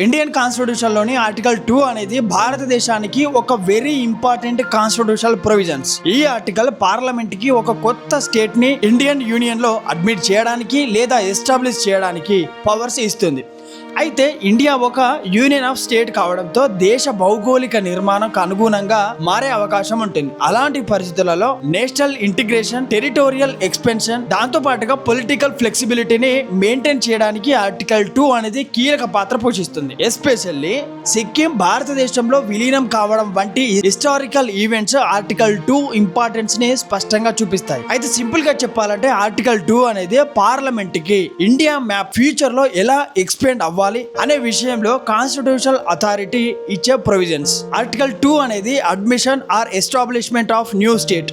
Indian constitution లోని article 2 అనేది భారతదేశానికి ఒక వెరీ ఇంపార్టెంట్ కాన్స్టిట్యూషనల్ ప్రొవిజన్స్. ఈ ఆర్టికల్ పార్లమెంట్ కి ఒక కొత్త స్టేట్ ని ఇండియన్ యూనియన్ లో అడ్మిట్ చేయడానికి లేదా ఎస్టాబ్లిష్ చేయడానికి పవర్స్ ఇస్తుంది. అయితే ఇండియా ఒక యూనియన్ ఆఫ్ స్టేట్ కావడంతో దేశ భౌగోళిక నిర్మాణంకు అనుగుణంగా మారే అవకాశం ఉంటుంది. అలాంటి పరిస్థితులలో నేషనల్ ఇంటిగ్రేషన్, టెరిటోరియల్ ఎక్స్పెన్షన్, దాంతో పాటుగా పొలిటికల్ ఫ్లెక్సిబిలిటీని మెయింటైన్ చేయడానికి ఆర్టికల్ 2 అనేది కీలక పాత్ర పోషిస్తుంది. ఎస్పెషల్లీ సిక్కిం భారతదేశంలో విలీనం కావడం వంటి హిస్టారికల్ ఈవెంట్స్ ఆర్టికల్ 2 ఇంపార్టెన్స్ ని స్పష్టంగా చూపిస్తాయి. అయితే సింపుల్ గా చెప్పాలంటే ఆర్టికల్ 2 అనేది పార్లమెంట్ కి ఇండియా మ్యాప్ ఫ్యూచర్ లో ఎలా ఎక్స్పెండ్ అవ్వాలి అనే విషయంలో కాన్స్టిట్యూషనల్ అథారిటీ ఇచ్చే ప్రొవిజన్స్. ఆర్టికల్ 2 అనేది admission are establishment of new state.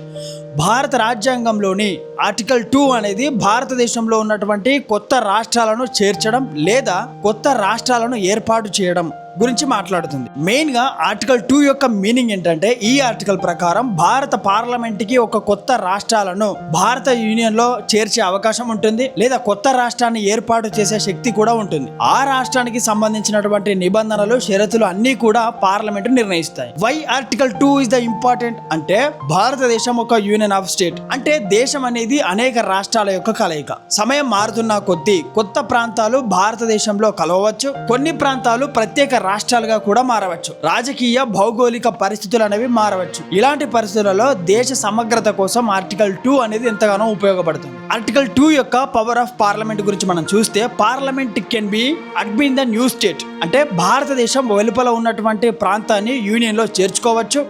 భారత రాజ్యాంగంలోని ఆర్టికల్ 2 అనేది భారతదేశంలో ఉన్నటువంటి కొత్త రాష్ట్రాలను చేర్చడం లేదా కొత్త రాష్ట్రాలను ఏర్పాటు చేయడం గురించి మాట్లాడుతుంది. మెయిన్ గా ఆర్టికల్ 2 యొక్క మీనింగ్ ఏంటంటే ఈ ఆర్టికల్ ప్రకారం భారత పార్లమెంట్ కి ఒక కొత్త రాష్ట్రాలను భారత యూనియన్ లో చేర్చే అవకాశం ఉంటుంది లేదా కొత్త రాష్ట్రాన్ని ఏర్పాటు చేసే శక్తి కూడా ఉంటుంది. ఆ రాష్ట్రానికి సంబంధించినటువంటి నిబంధనలు, షరతులు అన్ని కూడా పార్లమెంట్ నిర్ణయిస్తాయి. Why article 2 is the important అంటే భారతదేశం ఒక యూనియన్ ఆఫ్ స్టేట్ అంటే దేశం అనేది అనేక రాష్ట్రాల యొక్క కలయిక. సమయం మారుతున్న కొద్దీ కొత్త ప్రాంతాలు భారతదేశంలో కలవచ్చు, కొన్ని ప్రాంతాలు ప్రత్యేక రాష్ట్రాలుగా కూడా మారవచ్చు. రాజకీయ భౌగోళిక పరిస్థితులు అనేవి మారవచ్చు. ఇలాంటి పరిస్థితులలో దేశ సమగ్రత కోసం ఆర్టికల్ 2 అనేది ఎంతగానో ఉపయోగపడుతుంది. ఆర్టికల్ 2 యొక్క పవర్ ఆఫ్ పార్లమెంట్ గురించి మనం చూస్తే parliament can be admin the new state అంటే భారతదేశం వెలుపల ఉన్నటువంటి ప్రాంతాన్ని యూనియన్ లో చేర్చుకోవచ్చు.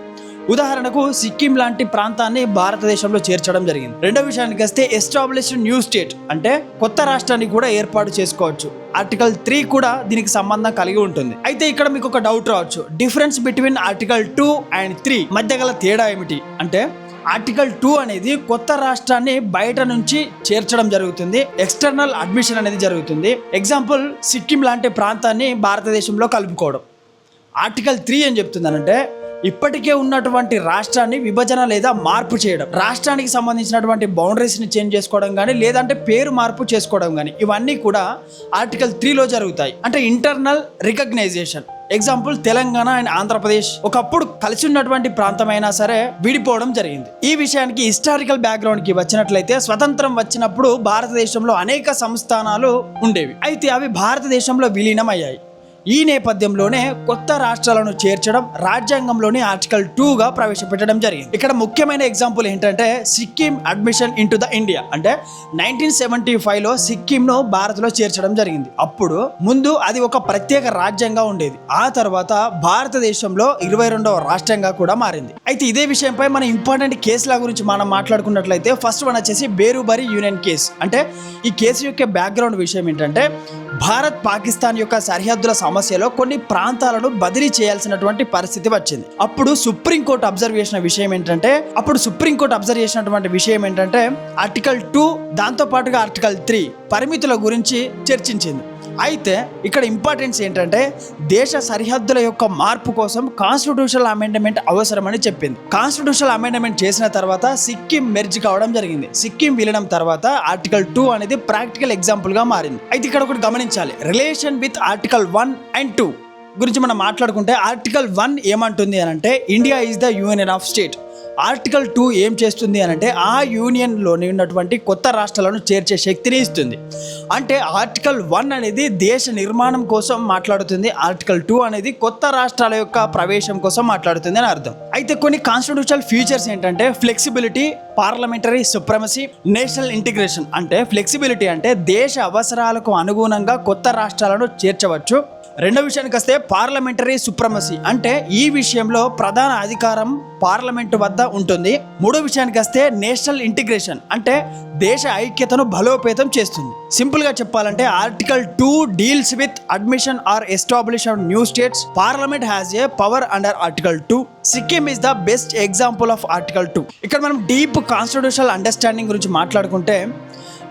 ఉదాహరణకు సిక్కిం లాంటి ప్రాంతాన్ని భారతదేశంలో చేర్చడం జరిగింది. రెండో విషయానికి వస్తే ఎస్టాబ్లిష్డ్ న్యూ స్టేట్ అంటే కొత్త రాష్ట్రాన్ని కూడా ఏర్పాటు చేసుకోవచ్చు. ఆర్టికల్ 3 కూడా దీనికి సంబంధం కలిగి ఉంటుంది. అయితే ఇక్కడ మీకు ఒక డౌట్ రావచ్చు, డిఫరెన్స్ బిట్వీన్ ఆర్టికల్ 2 అండ్ 3 మధ్య గల తేడా ఏమిటి అంటే ఆర్టికల్ 2 అనేది కొత్త రాష్ట్రాన్ని బయట నుంచి చేర్చడం జరుగుతుంది, ఎక్స్టర్నల్ అడ్మిషన్ అనేది జరుగుతుంది. ఎగ్జాంపుల్ సిక్కిం లాంటి ప్రాంతాన్ని భారతదేశంలో కలుపుకోవడం. ఆర్టికల్ 3 ఏం చెప్తుందనంటే ఇప్పటికే ఉన్నటువంటి రాష్ట్రాన్ని విభజన లేదా మార్పు చేయడం, రాష్ట్రానికి సంబంధించినటువంటి బౌండరీస్ని చేంజ్ చేసుకోవడం కానీ లేదంటే పేరు మార్పు చేసుకోవడం కానీ ఇవన్నీ కూడా ఆర్టికల్ 3లో జరుగుతాయి. అంటే internal recognition. Example Telangana and Andhra Pradesh ఒకప్పుడు కలిసి ఉన్నటువంటి ప్రాంతమైనా సరే విడిపోవడం జరిగింది. ఈ విషయానికి హిస్టారికల్ బ్యాక్గ్రౌండ్ కి వచ్చినట్లయితే స్వతంత్రం వచ్చినప్పుడు భారతదేశంలో అనేక సంస్థానాలు ఉండేవి. అయితే అవి భారతదేశంలో విలీనం అయ్యాయి. ఈ నేపథ్యంలోనే కొత్త రాష్ట్రాలను చేర్చడం రాజ్యాంగంలోని ఆర్టికల్ 2గా ప్రవేశపెట్టడం జరిగింది. ఇక్కడ ముఖ్యమైన ఎగ్జాంపుల్ ఏంటంటే Sikkim admission into the India అంటే 1975లో సిక్కింను భారత్లో చేర్చడం జరిగింది. అప్పుడు ముందు అది ఒక ప్రత్యేక రాజ్యంగా ఉండేది. ఆ తర్వాత భారతదేశంలో 22వ రాష్ట్రంగా కూడా మారింది. అయితే ఇదే విషయంపై మన ఇంపార్టెంట్ కేసుల గురించి మనం మాట్లాడుకున్నట్లయితే ఫస్ట్ వన్ వచ్చేసి బేరుబరి యూనియన్ కేసు. అంటే ఈ కేసు యొక్క బ్యాక్గ్రౌండ్ విషయం ఏంటంటే భారత్ పాకిస్తాన్ యొక్క సరిహద్దుల సమస్యలో కొన్ని ప్రాంతాలను బదిలీ చేయాల్సినటువంటి పరిస్థితి వచ్చింది. అప్పుడు సుప్రీంకోర్టు అబ్జర్వ్ చేసిన విషయం ఏంటంటే ఆర్టికల్ 2 దాంతో పాటుగా ఆర్టికల్ 3 పరిమితుల గురించి చర్చించింది. అయితే ఇక్కడ ఇంపార్టెన్స్ ఏంటంటే దేశ సరిహద్దుల యొక్క మార్పు కోసం కాన్స్టిట్యూషనల్ అమెండ్మెంట్ అవసరమని చెప్పింది. కాన్స్టిట్యూషనల్ అమెండ్మెంట్ చేసిన తర్వాత సిక్కిం మెర్జ్ కావడం జరిగింది. సిక్కిం విలీనం తర్వాత ఆర్టికల్ 2 అనేది ప్రాక్టికల్ ఎగ్జాంపుల్ గా మారింది. అయితే ఇక్కడ ఒకటి గమనించాలి, రిలేషన్ విత్ ఆర్టికల్ 1 అండ్ 2 గురించి మనం మాట్లాడుకుంటే ఆర్టికల్ 1 ఏమంటుంది అని అంటే India is the union of state. Article 2 ఏం చేస్తుంది అని అంటే ఆ యూనియన్లోని ఉన్నటువంటి కొత్త రాష్ట్రాలను చేర్చే శక్తిని ఇస్తుంది. అంటే ఆర్టికల్ 1 అనేది దేశ నిర్మాణం కోసం మాట్లాడుతుంది, ఆర్టికల్ 2 అనేది కొత్త రాష్ట్రాల యొక్క ప్రవేశం కోసం మాట్లాడుతుంది అని అర్థం. అయితే కొన్ని కాన్స్టిట్యూషనల్ ఫీచర్స్ ఏంటంటే flexibility, parliamentary supremacy, national integration. అంటే ఫ్లెక్సిబిలిటీ అంటే దేశ అవసరాలకు అనుగుణంగా కొత్త రాష్ట్రాలను చేర్చవచ్చు. రెండో విషయానికి వస్తే పార్లమెంటరీ సుప్రమసీ అంటే ఈ విషయంలో ప్రధాన అధికారం పార్లమెంటు వద్ద ఉంటుంది. మూడో విషయానికి వస్తే నేషనల్ ఇంటిగ్రేషన్ అంటే దేశ ఐక్యతను బలోపేతం చేస్తుంది. సింపుల్ గా చెప్పాలంటే article 2 deals with admission or established new states. Parliament has a power under article 2. Sikkim is the best example of article 2. ఇక్కడ మనం డీప్ కాన్స్టిట్యూషనల్ అండర్స్టాండింగ్ గురించి మాట్లాడుకుంటే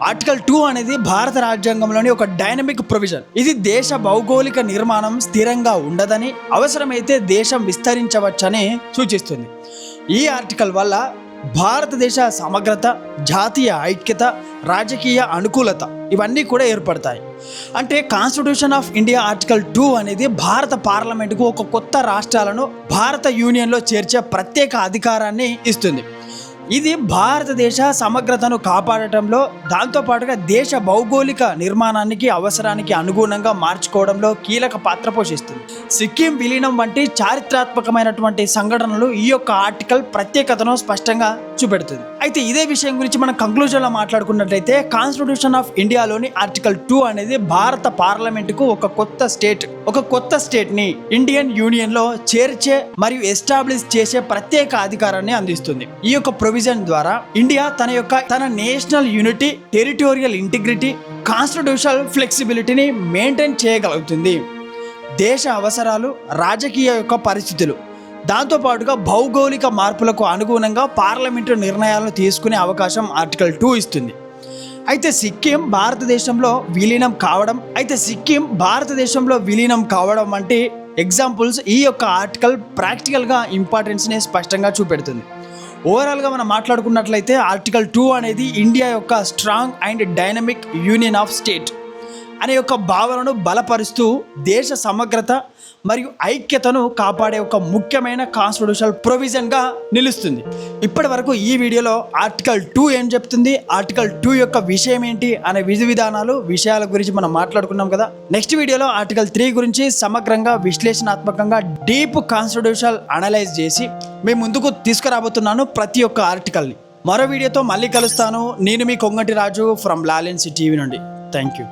ఆర్టికల్ 2 అనేది భారత రాజ్యాంగంలోని ఒక డైనమిక్ ప్రొవిజన్. ఇది దేశ భౌగోళిక నిర్మాణం స్థిరంగా ఉండదని, అవసరమైతే దేశం విస్తరించవచ్చని సూచిస్తుంది. ఈ ఆర్టికల్ వల్ల భారతదేశ సమగ్రత, జాతీయ ఐక్యత, రాజకీయ అనుకూలత ఇవన్నీ కూడా ఏర్పడతాయి. అంటే కాన్స్టిట్యూషన్ ఆఫ్ ఇండియా ఆర్టికల్ 2 అనేది భారత పార్లమెంటుకు ఒక కొత్త రాష్ట్రాలను భారత యూనియన్లో చేర్చే ప్రత్యేక అధికారాన్ని ఇస్తుంది. ఇది భారతదేశ సమగ్రతను కాపాడటంలో, దాంతోపాటుగా దేశ భౌగోళిక నిర్మాణానికి అవసరానికి అనుగుణంగా మార్చుకోవడంలో కీలక పాత్ర పోషిస్తుంది. సిక్కిం విలీనం వంటి చారిత్రాత్మకమైనటువంటి సంఘటనలు ఈ యొక్క ఆర్టికల్ ప్రత్యేకతను స్పష్టంగా చూపెడుతుంది. అయితే ఇదే విషయం గురించి మనం కంక్లూజన్లో మాట్లాడుకున్నట్లయితే కాన్స్టిట్యూషన్ ఆఫ్ ఇండియాలోని ఆర్టికల్ 2 అనేది భారత పార్లమెంటుకు ఒక కొత్త స్టేట్ని ఇండియన్ యూనియన్లో చేర్చే మరియు ఎస్టాబ్లిష్ చేసే ప్రత్యేక అధికారాన్ని అందిస్తుంది. ఈ యొక్క ప్రొవిజన్ ద్వారా ఇండియా తన national unity, territorial integrity, constitutional ఫ్లెక్సిబిలిటీని మెయింటైన్ చేయగలుగుతుంది. దేశ అవసరాలు, రాజకీయ యొక్క పరిస్థితులు, దాంతోపాటుగా భౌగోళిక మార్పులకు అనుగుణంగా పార్లమెంటు నిర్ణయాలను తీసుకునే అవకాశం ఆర్టికల్ 2 ఇస్తుంది. అయితే సిక్కిం భారతదేశంలో విలీనం కావడం వంటి ఎగ్జాంపుల్స్ ఈ యొక్క ఆర్టికల్ ప్రాక్టికల్గా ఇంపార్టెన్స్ని స్పష్టంగా చూపెడుతుంది. ఓవరాల్గా మనం మాట్లాడుకున్నట్లయితే ఆర్టికల్ 2 అనేది ఇండియా యొక్క strong and dynamic union of state అనే యొక్క భావనను బలపరుస్తూ దేశ సమగ్రత మరియు ఐక్యతను కాపాడే ఒక ముఖ్యమైన కాన్స్టిట్యూషనల్ ప్రొవిజన్గా నిలుస్తుంది. ఇప్పటి వరకు ఈ వీడియోలో ఆర్టికల్ 2 ఏం చెప్తుంది, ఆర్టికల్ 2 యొక్క విషయం ఏంటి అనే విషయాల గురించి మనం మాట్లాడుకున్నాం కదా. నెక్స్ట్ వీడియోలో ఆర్టికల్ 3 గురించి సమగ్రంగా విశ్లేషణాత్మకంగా డీప్ కాన్స్టిట్యూషనల్ అనలైజ్ చేసి మేము ముందుకు తీసుకురాబోతున్నాను ప్రతి ఒక్క ఆర్టికల్ని. మరో వీడియోతో మళ్ళీ కలుస్తాను. నేను మీ కొంగటి రాజు ఫ్రమ్ లాలెన్సీ టీవీ నుండి. Thank you.